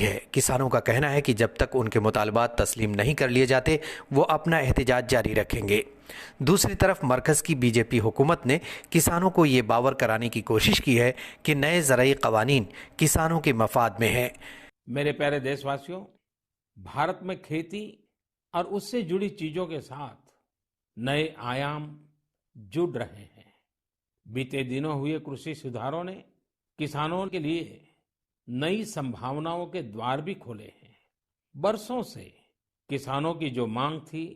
ہے। کسانوں کا کہنا ہے کہ جب تک ان کے مطالبات تسلیم نہیں کر لیے جاتے وہ اپنا احتجاج جاری رکھیں گے۔ دوسری طرف مرکز کی بی جے پی حکومت نے کسانوں کو یہ باور کرانے کی کوشش کی ہے کہ نئے زرعی قوانین کسانوں کے مفاد میں ہیں۔ میرے پیارے دیش واسیوں، بھارت میں کھیتی اور اس سے جڑی چیزوں کے ساتھ نئے آیام جڑ رہے ہیں۔ بیتے دنوں ہوئے کرشی سدھاروں نے کسانوں کے لیے نئی سمبھاوناؤں کے دوار بھی کھولے ہیں۔ برسوں سے کسانوں کی جو مانگ تھی،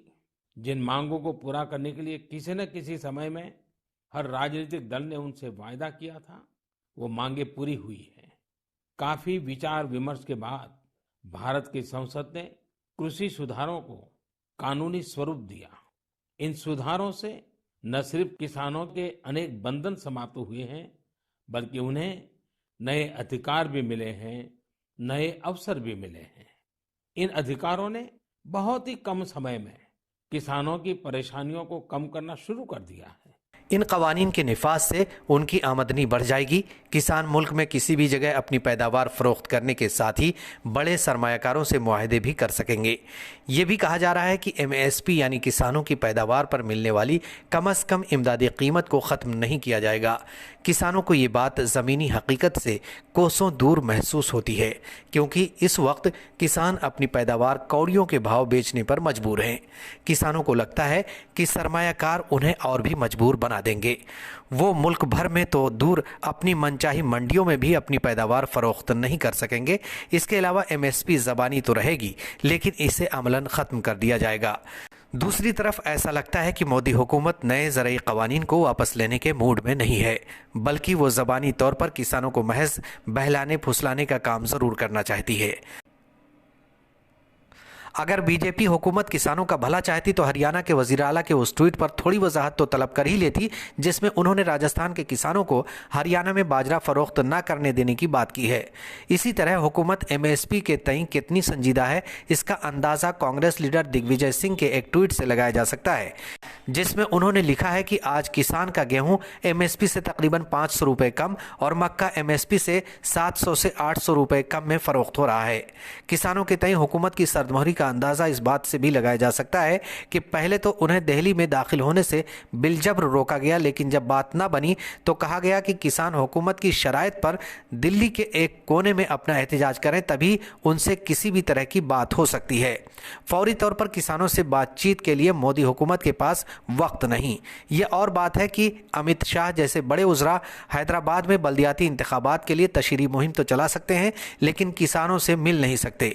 جن مانگوں کو پورا کرنے کے لیے کسی نہ کسی سمے میں ہر راجنیتک دل نے ان سے وعدہ کیا تھا، وہ مانگیں پوری ہوئی ہیں۔ کافی وچار ومرش کے بعد بھارت کی سنسد نے کرشی سدھاروں کو قانونی سوروپ دیا۔ ان سدھاروں سے نہ صرف کسانوں کے انیک بندھن سماپت ہوئے ہیں، بلکہ انہیں نئے ادھیکار بھی ملے ہیں، نئے اوسر بھی ملے ہیں۔ ان ادھیکاروں نے بہت ہی کم سمے میں کسانوں کی پریشانیوں کو کم کرنا شروع کر دیا ہے۔ ان قوانین کے نفاذ سے ان کی آمدنی بڑھ جائے گی۔ کسان ملک میں کسی بھی جگہ اپنی پیداوار فروخت کرنے کے ساتھ ہی بڑے سرمایہ کاروں سے معاہدے بھی کر سکیں گے۔ یہ بھی کہا جا رہا ہے کہ ایم ایس پی یعنی کسانوں کی پیداوار پر ملنے والی کم از کم امدادی قیمت کو ختم نہیں کیا جائے گا۔ کسانوں کو یہ بات زمینی حقیقت سے کوسوں دور محسوس ہوتی ہے، کیونکہ اس وقت کسان اپنی پیداوار کوڑیوں کے بھاؤ بیچنے پر مجبور ہیں۔ کسانوں کو لگتا ہے کہ سرمایہ کار انہیں اور بھی مجبور بنا دیں گے۔ وہ ملک بھر میں تو دور اپنی منچاہی منڈیوں میں بھی اپنی پیداوار فروخت نہیں کر سکیں گے۔ اس کے علاوہ ایم ایس پی زبانی تو رہے گی، لیکن اسے عملاً ختم کر دیا جائے گا۔ دوسری طرف ایسا لگتا ہے کہ مودی حکومت نئے زرعی قوانین کو واپس لینے کے موڈ میں نہیں ہے، بلکہ وہ زبانی طور پر کسانوں کو محض بہلانے پھسلانے کا کام ضرور کرنا چاہتی ہے۔ اگر بی جے پی حکومت کسانوں کا بھلا چاہتی تو ہریانہ کے وزیر اعلیٰ کے اس ٹویٹ پر تھوڑی وضاحت تو طلب کر ہی لیتی، جس میں انہوں نے راجستھان کے کسانوں کو ہریانہ میں باجرہ فروخت نہ کرنے دینے کی بات کی ہے۔ اسی طرح حکومت ایم ایس پی کے تئیں کتنی سنجیدہ ہے، اس کا اندازہ کانگریس لیڈر دگ وجے سنگھ کے ایک ٹویٹ سے لگایا جا سکتا ہے، جس میں انہوں نے لکھا ہے کہ آج کسان کا گیہوں ایم ایس پی سے تقریباً 500 روپے کم اور مکہ ایم ایس پی سے 700 سے 800 روپے کم میں فروخت ہو رہا ہے۔ کسانوں کے تئیں حکومت کی سردمہری کا اندازہ اس بات سے بھی لگایا جا سکتا ہے کہ پہلے تو انہیں دہلی میں داخل ہونے سے بالجبر روکا گیا، لیکن جب بات نہ بنی تو کہا گیا کہ کسان حکومت کی شرائط پر دلی کے ایک کونے میں اپنا احتجاج کریں، تبھی ان سے کسی بھی طرح کی بات ہو سکتی ہے۔ فوری طور پر کسانوں سے بات چیت کے لیے مودی حکومت کے پاس وقت نہیں۔ یہ اور بات ہے کہ امت شاہ جیسے بڑے وزراء حیدرآباد میں بلدیاتی انتخابات کے لیے تشہیری مہم تو چلا سکتے ہیں، لیکن کسانوں سے مل نہیں سکتے۔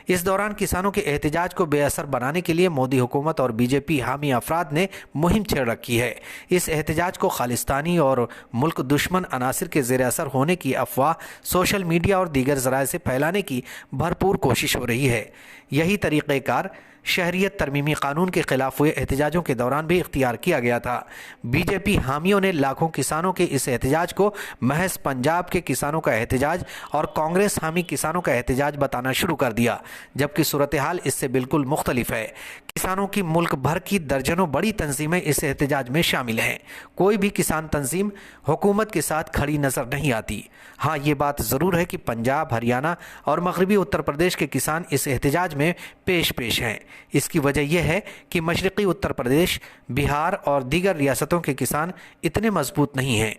اس دوران کسانوں کے احتجاج کو بے اثر بنانے کے لیے مودی حکومت اور بی جے پی حامی افراد نے مہم چھیڑ رکھی ہے۔ اس احتجاج کو خالصتانی اور ملک دشمن عناصر کے زیر اثر ہونے کی افواہ سوشل میڈیا اور دیگر ذرائع سے پھیلانے کی بھرپور کوشش ہو رہی ہے۔ یہی طریقہ کار شہریت ترمیمی قانون کے خلاف ہوئے احتجاجوں کے دوران بھی اختیار کیا گیا تھا۔ بی جے پی حامیوں نے لاکھوں کسانوں کے اس احتجاج کو محض پنجاب کے کسانوں کا احتجاج اور کانگریس حامی کسانوں کا احتجاج بتانا شروع کر دیا، جبکہ صورتحال اس سے بالکل مختلف ہے۔ کسانوں کی ملک بھر کی درجنوں بڑی تنظیمیں اس احتجاج میں شامل ہیں۔ کوئی بھی کسان تنظیم حکومت کے ساتھ کھڑی نظر نہیں آتی۔ ہاں، یہ بات ضرور ہے کہ پنجاب، ہریانہ اور مغربی اتر پردیش کے کسان اس احتجاج میں پیش ہیں۔ اس کی وجہ یہ ہے کہ مشرقی اتر پردیش، بہار اور دیگر ریاستوں کے کسان اتنے مضبوط نہیں ہیں۔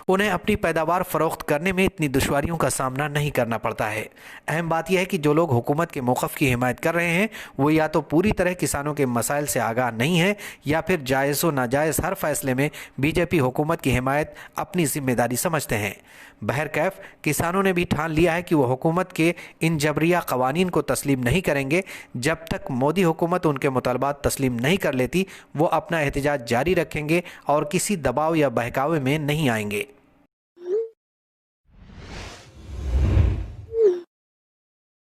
انہیں اپنی پیداوار فروخت کرنے میں اتنی دشواریوں کا سامنا نہیں کرنا پڑتا ہے۔ اہم بات یہ ہے کہ جو لوگ حکومت کے موقف کی حمایت کر رہے ہیں وہ یا تو پوری طرح کسانوں کے مسائل سے آگاہ نہیں ہیں، یا پھر جائز و ناجائز ہر فیصلے میں بی جے پی حکومت کی حمایت اپنی ذمہ داری سمجھتے ہیں۔ بہرکیف کسانوں نے بھی ٹھان لیا ہے کہ وہ حکومت کے ان جبریہ قوانین کو تسلیم نہیں کریں گے۔ جب تک مودی حکومت ان کے مطالبات تسلیم نہیں کر لیتی وہ اپنا احتجاج جاری رکھیں گے اور کسی دباؤ یا بہکاوے میں نہیں آئیں گے۔